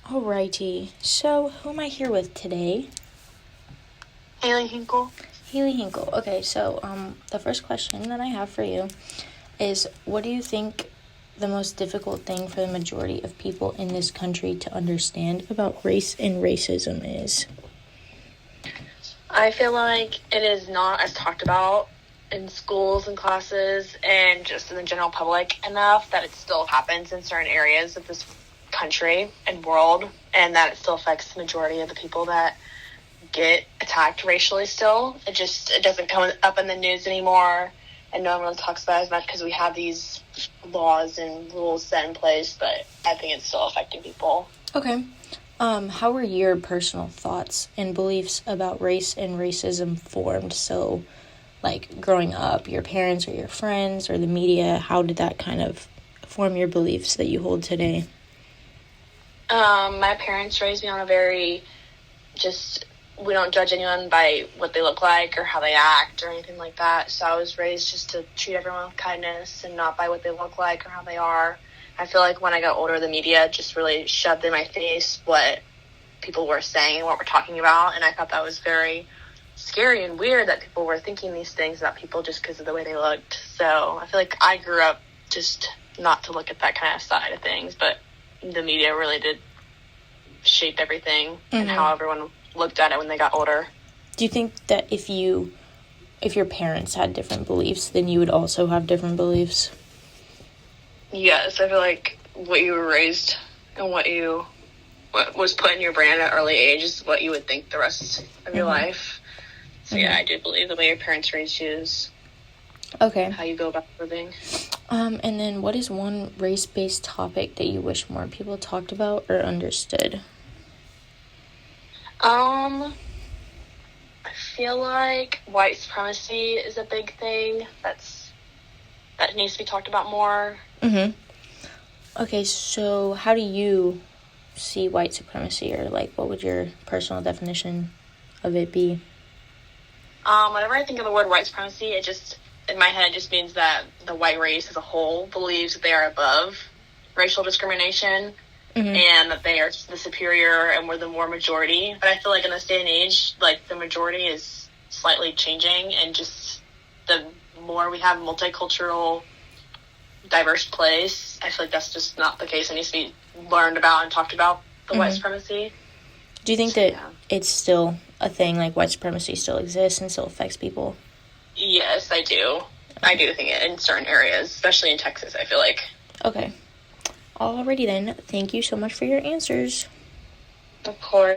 Alrighty, so who am I here with today? Haley Hinkle. Haley Hinkle. Okay, so the first question that I have for you is, what do you think the most difficult thing for the majority of people in this country to understand about race and racism is? I feel like it is not as talked about in schools and classes and just in the general public enough that it still happens in certain areas of this country and world, and that it still affects the majority of the people that get attacked racially still. It doesn't come up in the news anymore, and no one really talks about it as much because we have these laws and rules set in place, but I think it's still affecting people. Okay. How were your personal thoughts and beliefs about race and racism formed? So, like, growing up, your parents or your friends or the media, how did that kind of form your beliefs that you hold today? My parents raised me on a very we don't judge anyone by what they look like or how they act or anything like that. So I was raised just to treat everyone with kindness and not by what they look like or how they are. I feel like when I got older, the media just really shoved in my face what people were saying and what we're talking about. And I thought that was very scary and weird that people were thinking these things about people just because of the way they looked. So I feel like I grew up just not to look at that kind of side of things, but the media really did shape everything and how everyone looked at it when they got older. Do you think that if your parents had different beliefs, then you would also have different beliefs? Yes, I feel like what you were raised and what was put in your brain at an early age is what you would think the rest of your life. So yeah, I do believe the way your parents raised you is how you go about living. And then what is one race-based topic that you wish more people talked about or understood? I feel like white supremacy is a big thing that needs to be talked about more. Okay, so how do you see white supremacy, or like what would your personal definition of it be? Whenever I think of the word white supremacy, in my head, it just means that the white race as a whole believes that they are above racial discrimination and that they are the superior and we're the more majority. But I feel like in this day and age, like, the majority is slightly changing, and just the more we have multicultural, diverse place, I feel like that's just not the case. It needs to be learned about and talked about, the white supremacy. Do you think that it's still a thing, like white supremacy still exists and still affects people? Yes, I do. I do think it in certain areas, especially in Texas, I feel like. Okay. Alrighty then. Thank you so much for your answers. Of course.